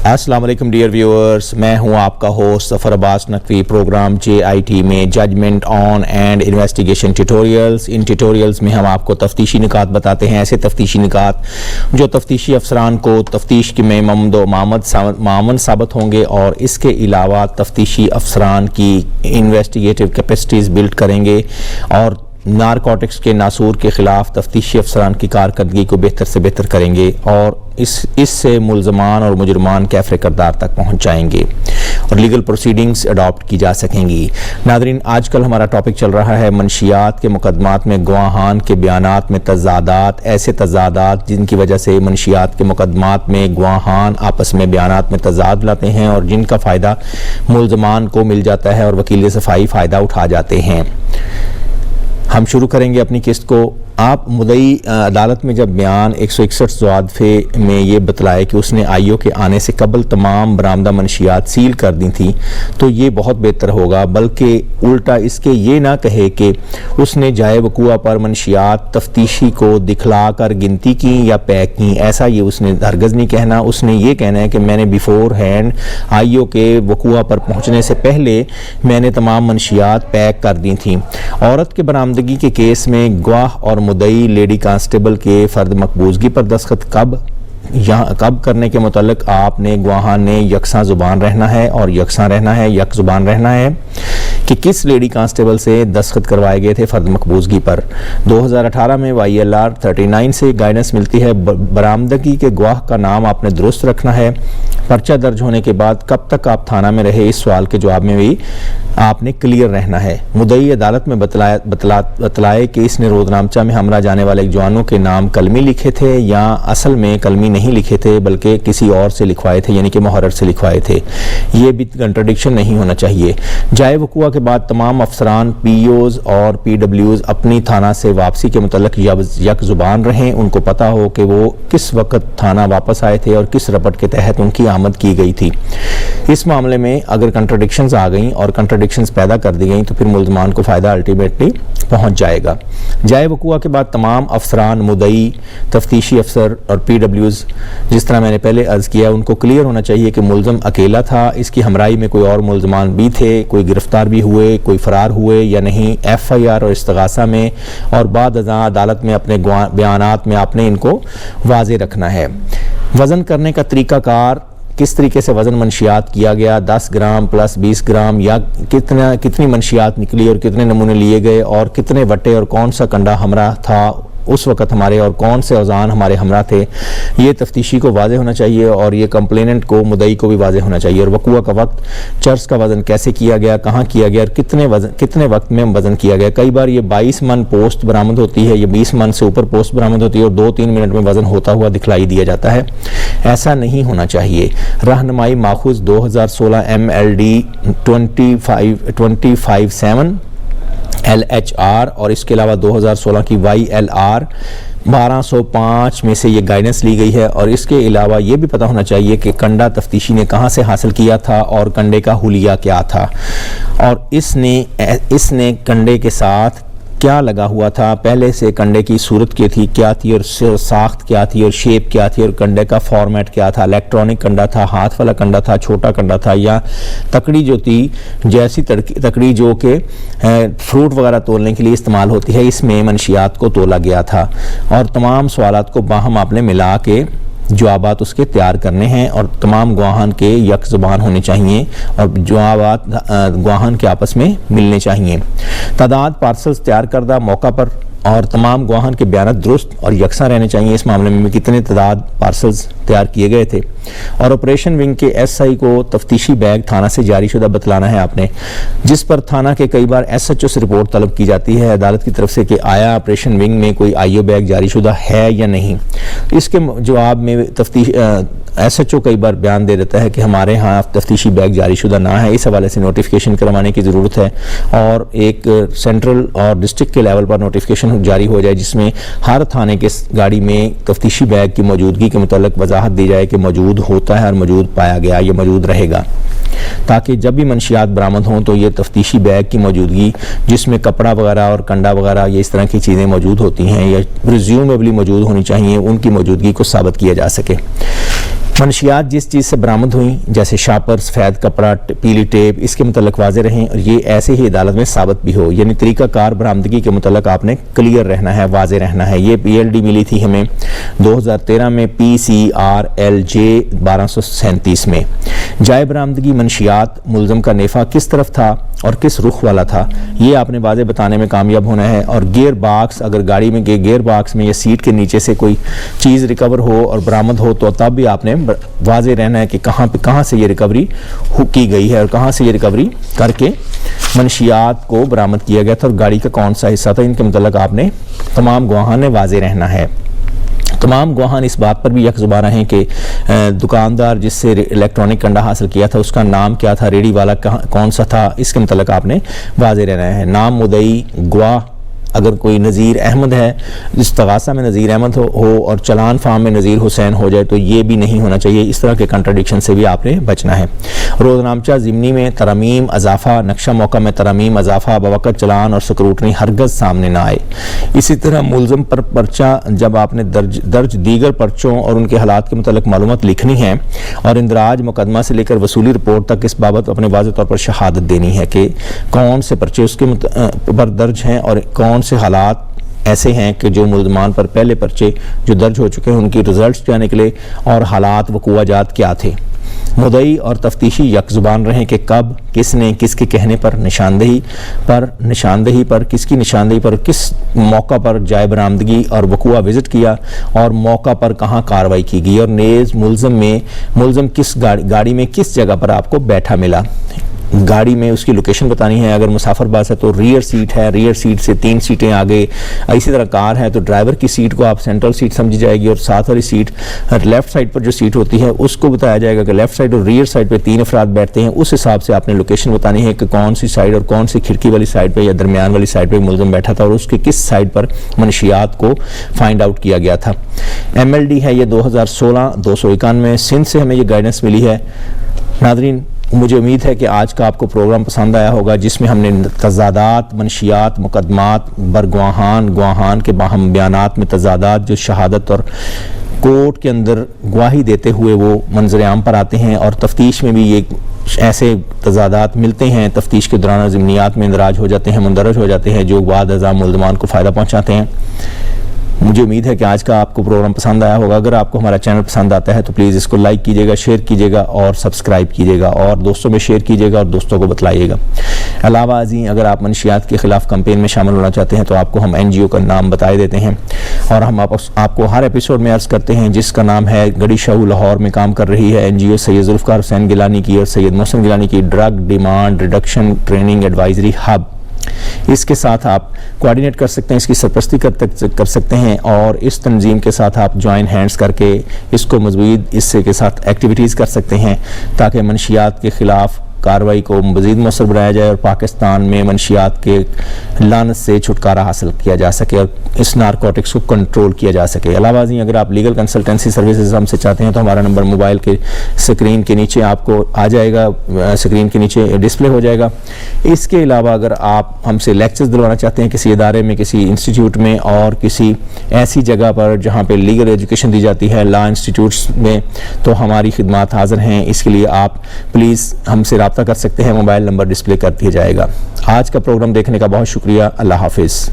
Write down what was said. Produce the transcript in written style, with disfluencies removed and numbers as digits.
السلام علیکم dear viewers, میں ہوں آپ کا host Zafar Abbas Naqvi. Programme JIT میں judgment on and investigation tutorials, ان ٹیوٹوریلز میں ہم آپ کو تفتیشی نکات بتاتے ہیں، ایسے تفتیشی نکات جو تفتیشی افسران کو تفتیش کے میں معاون ثابت ہوں گے اور اس کے علاوہ تفتیشی افسران کی انویسٹیگیٹو کیپیسٹیز بلڈ کریں گے اور نارکوٹکس کے ناسور کے خلاف تفتیشی افسران کی کارکردگی کو بہتر سے بہتر کریں گے اور اس سے ملزمان اور مجرمان کیفر کردار تک پہنچ جائیں گے اور لیگل پروسیڈنگز اڈاپٹ کی جا سکیں گی۔ ناظرین، آج کل ہمارا ٹاپک چل رہا ہے منشیات کے مقدمات میں گواہان کے بیانات میں تضادات، ایسے تضادات جن کی وجہ سے منشیات کے مقدمات میں گواہان آپس میں بیانات میں تضاد لاتے ہیں اور جن کا فائدہ ملزمان کو مل جاتا ہے اور وکیل صفائی فائدہ اٹھا جاتے ہیں۔ ہم شروع کریں گے اپنی قسط کو۔ آپ مدعی عدالت میں جب بیان 161 ضوابطے میں یہ بتلائے کہ اس نے IO کے آنے سے قبل تمام برآمدہ منشیات سیل کر دی تھی تو یہ بہت بہتر ہوگا، بلکہ الٹا اس کے یہ نہ کہے کہ اس نے جائے وقوع پر منشیات تفتیشی کو دکھلا کر گنتی کی یا پیک کی، ایسا یہ اس نے ہرگز نہیں کہنا۔ اس نے یہ کہنا ہے کہ میں نے بیفور ہینڈ IO کے وقوع پر پہنچنے سے پہلے میں نے تمام منشیات پیک کر دی تھیں۔ عورت کے برآمدگی کے کیس میں گواہ اور مدعی لیڈی کانسٹیبل کے فرد مقبوضگی پر دستخط کب کرنے کے متعلق آپ نے گواہان نے یکساں زبان رہنا ہے اور یک زبان رہنا ہے کہ کس لیڈی کانسٹیبل سے دستخط کروائے گئے تھے فرد مقبوضگی پر۔ 2018 میں YLR 39 سے گائیڈنس ملتی ہے، برآمدگی کے گواہ کا نام آپ نے درست رکھنا ہے۔ پرچہ درج ہونے کے بعد کب تک آپ تھانہ میں رہے، اس سوال کے جواب میں بھی آپ نے کلیئر رہنا ہے۔ مدعی عدالت میں بتلائے کہ اس نے روزنامچہ میں ہمراہ جانے والے جوانوں کے نام قلمی لکھے تھے یا اصل میں قلمی نہیں لکھے تھے بلکہ کسی اور سے لکھوائے تھے، یعنی کہ محرر سے لکھوائے تھے۔ یہ بھی کنٹرڈکشن نہیں ہونا چاہیے۔ جائے وقوع کے بعد تمام افسران POs اور PWs اپنی تھانہ سے واپسی کے متعلق یک زبان رہیں، ان کو پتہ ہو کہ وہ کس وقت تھانہ واپس آئے تھے اور کس رپٹ کے تحت ان کی آمد کی گئی تھی۔ اس معاملے میں اگر کنٹرڈکشنز آ گئیں اور کنٹرڈکشنز پیدا کر دی گئیں تو پھر ملزمان کو فائدہ الٹیمیٹلی پہنچ جائے گا۔ جائے وقوع کے بعد تمام افسران، مدعی، تفتیشی افسر اور PWs، جس طرح میں نے پہلے عرض کیا، ان کو کلیئر ہونا چاہیے کہ ملزم اکیلا تھا، اس کی ہمراہی میں کوئی اور ملزمان بھی تھے، کوئی گرفتار بھی ہوئے، کوئی فرار ہوئے یا نہیں۔ FIR اور استغاثہ میں اور بعد ازاں عدالت میں اپنے بیانات میں آپ نے ان کو واضح رکھنا ہے۔ وزن کرنے کا طریقہ کار، کس طریقے سے وزن منشیات کیا گیا، 10 گرام پلس 20 گرام یا کتنی منشیات نکلی اور کتنے نمونے لیے گئے اور کتنے وٹے اور کون سا کنڈا ہمراہ تھا اس وقت ہمارے اور کون سے اوزان ہمارے ہمراہ تھے، یہ تفتیشی کو واضح ہونا چاہیے اور یہ کمپلیننٹ کو، مدعی کو بھی واضح ہونا چاہیے۔ اور وقوع کا وقت، چرس کا وزن کیسے کیا گیا، کہاں کیا گیا اور کتنے وقت میں وزن کیا گیا۔ کئی بار یہ 22 من پوسٹ برآمد ہوتی ہے، یہ 20 من سے اوپر پوسٹ برآمد ہوتی ہے اور 2-3 منٹ میں وزن ہوتا ہوا دکھلائی دیا جاتا ہے، ایسا نہیں ہونا چاہیے۔ رہنمائی ماخوذ 2016 MLD 257 LHR اور اس کے علاوہ 2016 کی YLR 1205 میں سے یہ گائیڈنس لی گئی ہے اور اس کے علاوہ یہ بھی پتہ ہونا چاہیے کہ کنڈا تفتیشی نے کہاں سے حاصل کیا تھا اور کنڈے کا حلیہ کیا تھا اور اس نے کنڈے کے ساتھ کیا لگا ہوا تھا، پہلے سے کنڈے کی صورت کیا تھی اور ساخت کیا تھی اور شیپ کیا تھی اور کنڈے کا فارمیٹ کیا تھا، الیکٹرانک کنڈا تھا، ہاتھ والا کنڈا تھا، چھوٹا کنڈا تھا یا تکڑی جو تھی، جیسی تکڑی جو کہ فروٹ وغیرہ تولنے کے لیے استعمال ہوتی ہے، اس میں منشیات کو تولا گیا تھا۔ اور تمام سوالات کو باہم آپ نے ملا کے جوابات اس کے تیار کرنے ہیں اور تمام گواہان کے یک زبان ہونے چاہیے اور جوابات گواہان کے آپس میں ملنے چاہیے۔ تعداد پارسلز تیار کردہ موقع پر اور تمام گواہان کے بیانات درست اور یکساں رہنے چاہیے۔ اس معاملے میں کتنے تعداد پارسلز تیار کیے گئے تھے اور آپریشن ونگ کے SI کو تفتیشی بیگ تھانہ سے جاری شدہ بتلانا ہے آپ نے، جس پر تھانہ کے کئی بار SHO سے رپورٹ طلب کی جاتی ہے عدالت کی طرف سے کہ آیا آپریشن ونگ میں کوئی IO بیگ جاری شدہ ہے یا نہیں۔ اس کے جواب میں SHO کئی بار بیان دے دیتا ہے کہ ہمارے ہاں تفتیشی بیگ جاری شدہ نہ ہے، اس حوالے سے نوٹیفیکیشن کروانے کی ضرورت ہے اور ایک سینٹرل اور ڈسٹرکٹ کے لیول پر نوٹیفیکیشن جاری ہو جائے جس میں ہر تھانے کے گاڑی میں تفتیشی بیگ کی موجودگی کے متعلق وضاحت دی جائے کہ موجود ہوتا ہے اور موجود پایا گیا یا موجود رہے گا، تاکہ جب بھی منشیات برآمد ہوں تو یہ تفتیشی بیگ کی موجودگی جس میں کپڑا وغیرہ اور کنڈا وغیرہ یہ اس طرح کی چیزیں موجود ہوتی ہیں یا پریزیومیبلی موجود ہونی چاہیے، ان کی موجودگی کو ثابت کیا جا سکے۔ منشیات جس چیز سے برآمد ہوئیں جیسے شاپر، سفید کپڑا، پیلی ٹیپ، اس کے متعلق واضح رہیں اور یہ ایسے ہی عدالت میں ثابت بھی ہو، یعنی طریقہ کار برآمدگی کے متعلق آپ نے کلیئر رہنا ہے، واضح رہنا ہے۔ یہ PLD ملی تھی ہمیں 2013 میں PCRLJ 1237 میں۔ جائے برآمدگی منشیات ملزم کا نیفہ کس طرف تھا اور کس رخ والا تھا، یہ آپ نے واضح بتانے میں کامیاب ہونا ہے۔ اور گیئر باکس، اگر گاڑی میں گیئر باکس میں یا سیٹ کے نیچے سے کوئی چیز ریکور ہو اور برآمد ہو تو تب بھی آپ نے واضح رہنا ہے کہ کہاں سے یہ ریکوری کی گئی ہے اور کہاں سے یہ ریکوری کر کے منشیات کو برآمد کیا گیا تھا اور گاڑی کا کون سا حصہ تھا، ان کے متعلق آپ نے تمام گواہان نے واضح رہنا ہے۔ تمام گواہان اس بات پر بھی یک زبان ہیں کہ دکاندار جس سے الیکٹرانک کنڈا حاصل کیا تھا اس کا نام کیا تھا، ریڈی والا کون سا تھا، اس کے متعلق آپ نے واضح رہنا ہے۔ نام مدعی گواہ اگر کوئی نذیر احمد ہے، استغاثہ میں نذیر احمد ہو اور چلان فارم میں نذیر حسین ہو جائے تو یہ بھی نہیں ہونا چاہیے، اس طرح کے کنٹراڈکشن سے بھی آپ نے بچنا ہے۔ روزنامچہ ضمنی میں ترامیم اضافہ، نقشہ موقع میں ترامیم اضافہ بوقت چلان اور سکروٹنی ہرگز سامنے نہ آئے۔ اسی طرح ملزم پر پرچہ جب آپ نے درج دیگر پرچوں اور ان کے حالات کے متعلق معلومات لکھنی ہے اور اندراج مقدمہ سے لے کر وصولی رپورٹ تک اس بابت اپنے واضح طور پر شہادت دینی ہے کہ کون سے پرچے اس کے پر درج ہیں اور کون سے حالات ایسے ہیں کہ جو ملزمان پر پہلے پرچے جو درج ہو چکے ہیں ان کی ریزلٹس کیا نکلے اور حالات وقوع جات کیا تھے۔ مدعی اور تفتیشی یک زبان رہیں کہ کب، کس نے، کس کے کہنے پر، نشاندہی پر کس کی نشاندہی پر، کس موقع پر جائے برآمدگی اور وقوع وزٹ کیا اور موقع پر کہاں کارروائی کی گئی، اور نیز ملزم کس گاڑی میں کس جگہ پر آپ کو بیٹھا ملا۔ گاڑی میں اس کی لوکیشن بتانی ہے، اگر مسافر بس ہے تو ریئر سیٹ ہے، ریئر سیٹ سے 3 سیٹیں آگے، اسی طرح کار ہے تو ڈرائیور کی سیٹ کو آپ سینٹرل سیٹ سمجھی جائے گی اور ساتھ والی سیٹ لیفٹ سائڈ پر جو سیٹ ہوتی ہے اس کو بتایا جائے گا کہ لیفٹ سائڈ اور ریئر سائڈ پہ 3 افراد بیٹھتے ہیں، اس حساب سے آپ نے لوکیشن بتانی ہے کہ کون سی سائڈ اور کون سی کھڑکی والی سائڈ پہ یا درمیان والی سائڈ پہ ملزم بیٹھا تھا اور اس کے کس سائڈ پر منشیات کو فائنڈ آؤٹ کیا گیا تھا۔ MLD ہے یہ 2016 291 سندھ سے ہمیں یہ گائیڈنس ملی ہے۔ ناظرین، مجھے امید ہے کہ آج کا آپ کو پروگرام پسند آیا ہوگا جس میں ہم نے تضادات، منشیات، مقدمات، گواہان کے باہم بیانات میں تضادات جو شہادت اور کورٹ کے اندر گواہی دیتے ہوئے وہ منظر عام پر آتے ہیں، اور تفتیش میں بھی یہ ایسے تضادات ملتے ہیں، تفتیش کے دوران ضمنیات میں اندراج ہو جاتے ہیں، مندرج ہو جاتے ہیں جو بعد ازاں ملزمان کو فائدہ پہنچاتے ہیں۔ مجھے امید ہے کہ آج کا آپ کو پروگرام پسند آیا ہوگا۔ اگر آپ کو ہمارا چینل پسند آتا ہے تو پلیز اس کو لائک کیجیے گا، شیئر کیجیے گا اور سبسکرائب کیجیے گا اور دوستوں میں شیئر کیجیے گا اور دوستوں کو بتلائیے گا۔ علاوہ ازیں اگر آپ منشیات کے خلاف کمپین میں شامل ہونا چاہتے ہیں تو آپ کو ہم NGO کا نام بتائے دیتے ہیں اور ہم آپ کو ہر ایپیسوڈ میں عرض کرتے ہیں، جس کا نام ہے گڑی شاہو لاہور میں کام کر رہی ہے NGO سید ذوالفقار حسین گیلانی کی اور سید محسن گیلانی کی drug demand reduction training advisory hub. اس کے ساتھ آپ کوآرڈینیٹ کر سکتے ہیں، اس کی سرپرستی کر سکتے ہیں اور اس تنظیم کے ساتھ آپ جوائن ہینڈز کر کے اس کو مزید اس کے ساتھ ایکٹیویٹیز کر سکتے ہیں تاکہ منشیات کے خلاف کارروائی کو مزید مؤثر بنایا جائے اور پاکستان میں منشیات کے لعنت سے چھٹکارا حاصل کیا جا سکے اور اس نارکوٹکس کو کنٹرول کیا جا سکے۔ علاوہ ازیں اگر آپ لیگل کنسلٹنسی سروسز ہم سے چاہتے ہیں تو ہمارا نمبر موبائل کے سکرین کے نیچے آپ کو آ جائے گا، سکرین کے نیچے ڈسپلے ہو جائے گا۔ اس کے علاوہ اگر آپ ہم سے لیکچرز دلوانا چاہتے ہیں کسی ادارے میں، کسی انسٹیٹیوٹ میں اور کسی ایسی جگہ پر جہاں پہ لیگل ایجوکیشن دی جاتی ہے، لا انسٹیٹیوٹس میں، تو ہماری خدمات حاضر ہیں۔ اس کے لیے آپ پلیز ہم سے رابطہ کر سکتے ہیں، موبائل نمبر ڈسپلے کر دیا جائے گا۔ آج کا پروگرام دیکھنے کا بہت شکریہ، اللہ حافظ۔